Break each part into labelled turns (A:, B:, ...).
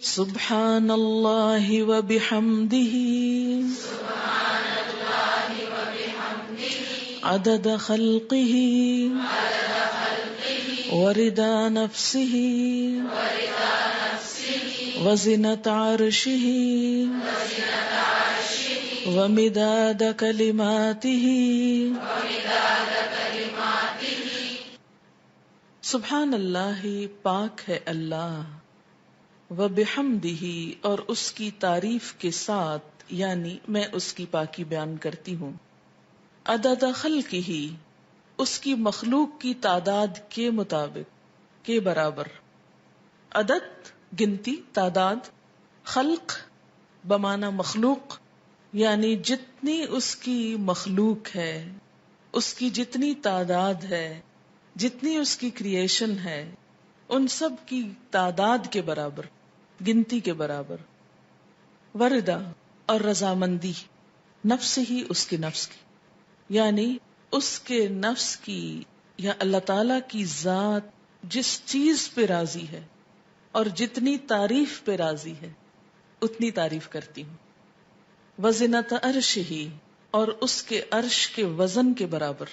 A: سبحان اللہ وبحمدہ عدد خلقہ ورضا نفسہ وزنة عرشہ ومداد کلماتہ. سبحان اللہ، پاک ہے اللہ، وبحمدہ، اور اس کی تعریف کے ساتھ، یعنی میں اس کی پاکی بیان کرتی ہوں. عدد خلقہ، اس کی مخلوق کی تعداد کے مطابق، کے برابر. عدد گنتی، تعداد. خلق بمعنی مخلوق، یعنی جتنی اس کی مخلوق ہے، اس کی جتنی تعداد ہے، جتنی اس کی کریشن ہے، ان سب کی تعداد کے برابر، گنتی کے برابر. وردا، اور رضامندی، نفس ہی، اس کے نفس کی، یعنی اس کے نفس کی یا اللہ تعالی کی ذات جس چیز پہ راضی ہے اور جتنی تعریف پہ راضی ہے اتنی تعریف کرتی ہوں. وزنت عرش ہی، اور اس کے عرش کے وزن کے برابر،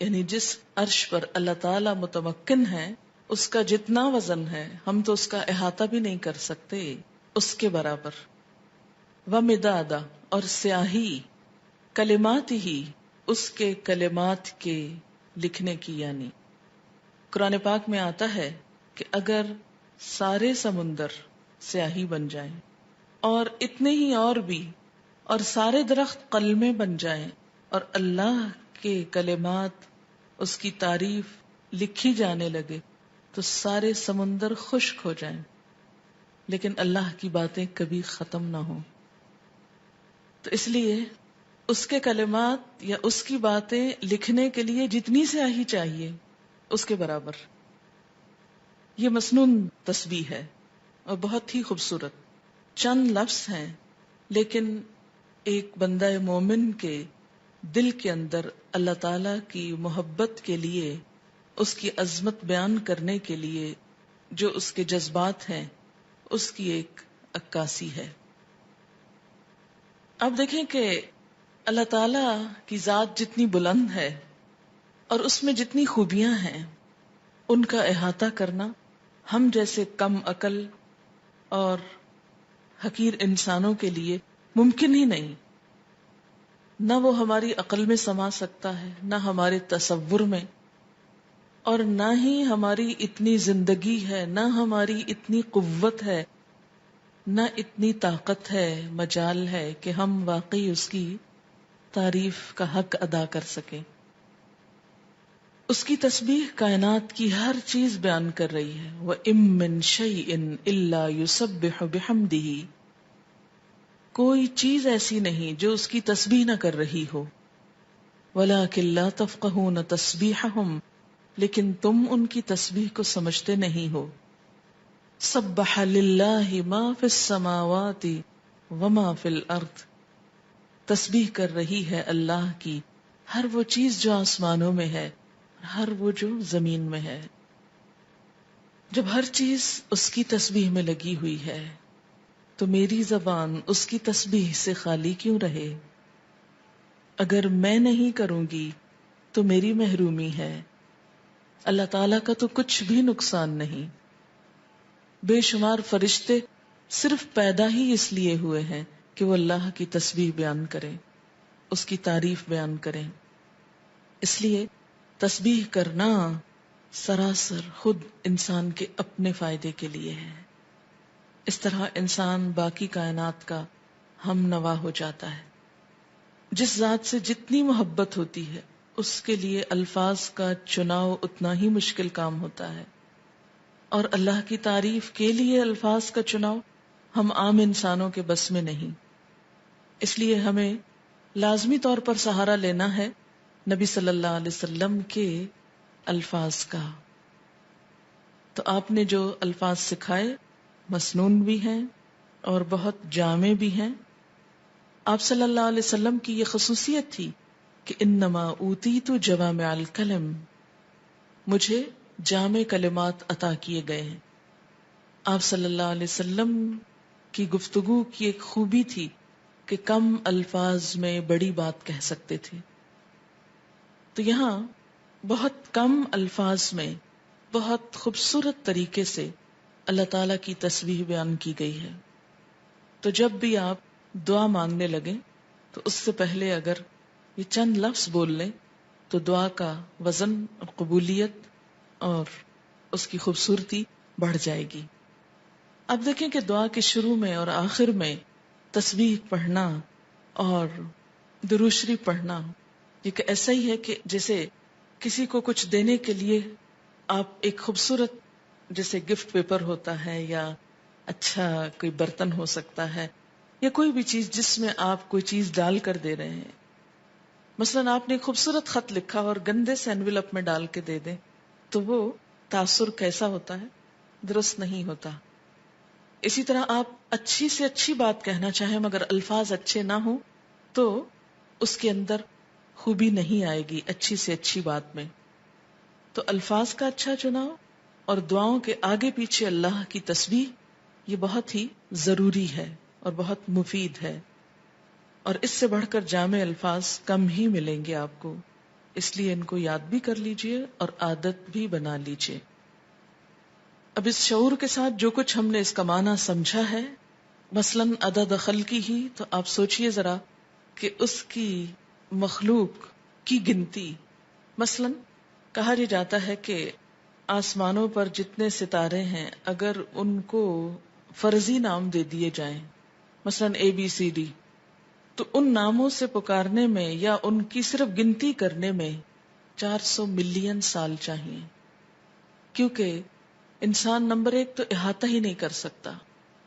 A: یعنی جس عرش پر اللہ تعالی متمکن ہے اس کا جتنا وزن ہے ہم تو اس کا احاطہ بھی نہیں کر سکتے، اس کے برابر. ومدادا، اور سیاہی، کلمات ہی، اس کے کلمات کے لکھنے کی، یعنی قرآن پاک میں آتا ہے کہ اگر سارے سمندر سیاہی بن جائیں اور اتنے ہی اور بھی، اور سارے درخت قلمیں بن جائیں اور اللہ کے کلمات، اس کی تعریف لکھی جانے لگے تو سارے سمندر خشک ہو جائیں، لیکن اللہ کی باتیں کبھی ختم نہ ہوں. تو اس لیے اس کے کلمات یا اس کی باتیں لکھنے کے لیے جتنی سیاہی چاہیے اس کے برابر. یہ مسنون تسبیح ہے اور بہت ہی خوبصورت. چند لفظ ہیں لیکن ایک بندہ مومن کے دل کے اندر اللہ تعالی کی محبت کے لیے، اس کی عظمت بیان کرنے کے لیے جو اس کے جذبات ہیں اس کی ایک عکاسی ہے. اب دیکھیں کہ اللہ تعالی کی ذات جتنی بلند ہے اور اس میں جتنی خوبیاں ہیں ان کا احاطہ کرنا ہم جیسے کم عقل اور حقیر انسانوں کے لیے ممکن ہی نہیں. نہ وہ ہماری عقل میں سما سکتا ہے، نہ ہمارے تصور میں، اور نہ ہی ہماری اتنی زندگی ہے، نہ ہماری اتنی قوت ہے، نہ اتنی طاقت ہے، مجال ہے کہ ہم واقعی اس کی تعریف کا حق ادا کر سکیں. اس کی تسبیح کائنات کی ہر چیز بیان کر رہی ہے. وَإِن مِّن شَيْءٍ إِلَّا يُسَبِّحُ بِحَمْدِهِ، کوئی چیز ایسی نہیں جو اس کی تسبیح نہ کر رہی ہو. وَلَٰكِن لَّا تَفْقَهُونَ تَسْبِيحَهُمْ، لیکن تم ان کی تسبیح کو سمجھتے نہیں ہو. سَبَّحَ لِلَّهِ مَا فِي السَّمَاوَاتِ وَمَا فِي الْأَرْضِ، تسبیح کر رہی ہے اللہ کی ہر وہ چیز جو آسمانوں میں ہے، ہر وہ جو زمین میں ہے. جب ہر چیز اس کی تسبیح میں لگی ہوئی ہے تو میری زبان اس کی تسبیح سے خالی کیوں رہے؟ اگر میں نہیں کروں گی تو میری محرومی ہے. اللہ تعالیٰ کا تو کچھ بھی نقصان نہیں. بے شمار فرشتے صرف پیدا ہی اس لیے ہوئے ہیں کہ وہ اللہ کی تسبیح بیان کریں، اس کی تعریف بیان کریں. اس لیے تسبیح کرنا سراسر خود انسان کے اپنے فائدے کے لیے ہے. اس طرح انسان باقی کائنات کا ہم نوا ہو جاتا ہے. جس ذات سے جتنی محبت ہوتی ہے اس کے لیے الفاظ کا چناؤ اتنا ہی مشکل کام ہوتا ہے، اور اللہ کی تعریف کے لیے الفاظ کا چناؤ ہم عام انسانوں کے بس میں نہیں. اس لیے ہمیں لازمی طور پر سہارا لینا ہے نبی صلی اللہ علیہ وسلم کے الفاظ کا. تو آپ نے جو الفاظ سکھائے مسنون بھی ہیں اور بہت جامع بھی ہیں. آپ صلی اللہ علیہ وسلم کی یہ خصوصیت تھی کہ انما اوتیت جوامع الکلم، مجھے جامع کلمات عطا کیے گئے ہیں. آپ صلی اللہ علیہ وسلم کی گفتگو کی ایک خوبی تھی کہ کم الفاظ میں بڑی بات کہہ سکتے تھے. تو یہاں بہت کم الفاظ میں بہت خوبصورت طریقے سے اللہ تعالی کی تسبیح بیان کی گئی ہے. تو جب بھی آپ دعا مانگنے لگیں تو اس سے پہلے اگر یہ چند لفظ بول لیں تو دعا کا وزن اور قبولیت اور اس کی خوبصورتی بڑھ جائے گی. اب دیکھیں کہ دعا کے شروع میں اور آخر میں تسبیح پڑھنا اور درود شریف پڑھنا یہ ایسا ہی ہے کہ جیسے کسی کو کچھ دینے کے لیے آپ ایک خوبصورت جیسے گفٹ پیپر ہوتا ہے یا اچھا کوئی برتن ہو سکتا ہے یا کوئی بھی چیز جس میں آپ کوئی چیز ڈال کر دے رہے ہیں. مثلا آپ نے ایک خوبصورت خط لکھا اور گندے سے انویلپ میں ڈال کے دے دیں تو وہ تاثر کیسا ہوتا ہے؟ درست نہیں ہوتا. اسی طرح آپ اچھی سے اچھی بات کہنا چاہیں مگر الفاظ اچھے نہ ہوں تو اس کے اندر خوبی نہیں آئے گی اچھی سے اچھی بات میں. تو الفاظ کا اچھا چناؤ اور دعاؤں کے آگے پیچھے اللہ کی تسبیح یہ بہت ہی ضروری ہے اور بہت مفید ہے، اور اس سے بڑھ کر جامع الفاظ کم ہی ملیں گے آپ کو. اس لیے ان کو یاد بھی کر لیجئے اور عادت بھی بنا لیجئے. اب اس شعور کے ساتھ جو کچھ ہم نے اس کا معنی سمجھا ہے، مثلاً عدد خلقی ہی، تو آپ سوچئے ذرا کہ اس کی مخلوق کی گنتی. مثلاً کہا یہ جاتا ہے کہ آسمانوں پر جتنے ستارے ہیں اگر ان کو فرضی نام دے دیے جائیں، مثلاً ABCD، تو ان ناموں سے پکارنے میں یا ان کی صرف گنتی کرنے میں 400 ملین سال چاہیے، کیونکہ انسان نمبر ایک تو احاطہ ہی نہیں کر سکتا.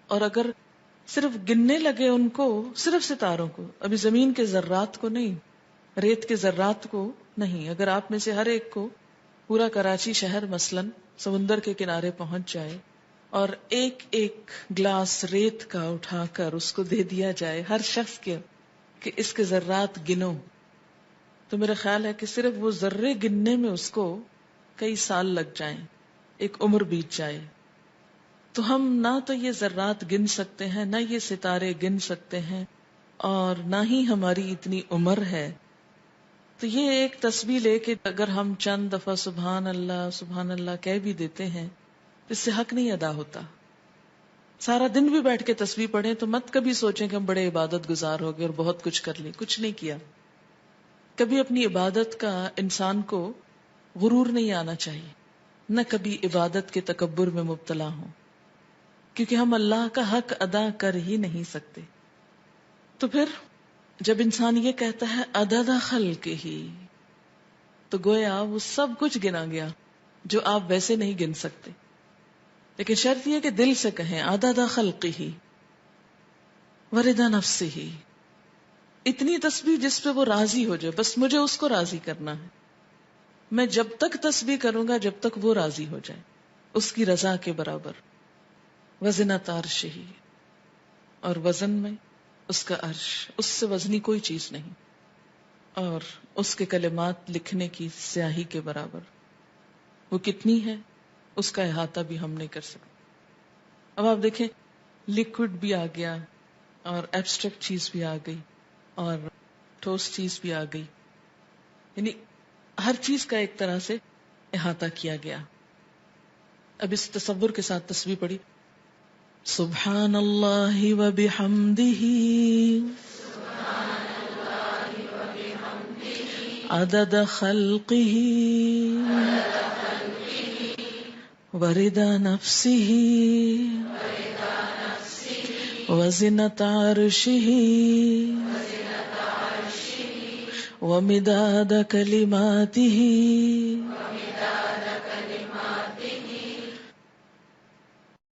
A: اور اگر صرف گننے لگے ان کو، صرف ستاروں کو، ابھی زمین کے ذرات کو نہیں، ریت کے ذرات کو نہیں، اگر آپ میں سے ہر ایک کو پورا کراچی شہر مثلاً سمندر کے کنارے پہنچ جائے اور ایک ایک گلاس ریت کا اٹھا کر اس کو دے دیا جائے ہر شخص کے کہ اس کے ذرات گنو، تو میرا خیال ہے کہ صرف وہ ذرے گننے میں اس کو کئی سال لگ جائیں، ایک عمر بیت جائے. تو ہم نہ تو یہ ذرات گن سکتے ہیں، نہ یہ ستارے گن سکتے ہیں، اور نہ ہی ہماری اتنی عمر ہے. تو یہ ایک تسبیح لے کے اگر ہم چند دفعہ سبحان اللہ کہہ بھی دیتے ہیں تو اس سے حق نہیں ادا ہوتا. سارا دن بھی بیٹھ کے تسبیح پڑھیں تو مت کبھی سوچیں کہ ہم بڑے عبادت گزار ہو گئے اور بہت کچھ کر لیں. کچھ نہیں کیا. کبھی اپنی عبادت کا انسان کو غرور نہیں آنا چاہیے، نہ کبھی عبادت کے تکبر میں مبتلا ہوں، کیونکہ ہم اللہ کا حق ادا کر ہی نہیں سکتے. تو پھر جب انسان یہ کہتا ہے عدد خلق ہی، تو گویا وہ سب کچھ گنا گیا جو آپ ویسے نہیں گن سکتے. لیکن شرط یہ کہ دل سے کہیں عدد خلق ہی ورضا نفس ہی، اتنی تسبیح جس پہ وہ راضی ہو جائے. بس مجھے اس کو راضی کرنا ہے. میں جب تک تسبیح کروں گا جب تک وہ راضی ہو جائے، اس کی رضا کے برابر. وزنۃ عرش ہی، اور وزن میں اس کا عرش، اس سے وزنی کوئی چیز نہیں، اور اس کے کلمات لکھنے کی سیاہی کے برابر. وہ کتنی ہے اس کا احاطہ بھی ہم نہیں کر سکتے. اب آپ دیکھیں لیکوڈ بھی آ گیا اور ایبسٹریکٹ چیز بھی آ گئی اور ٹھوس چیز بھی آ گئی، یعنی ہر چیز کا ایک طرح سے احاطہ کیا گیا. اب اس تصور کے ساتھ تسبیح پڑھی. سبحان اللہ و بحمدہ عدد خلقہ ورضا نفسہ وزنۃ عرشہ ومداد کلماتہ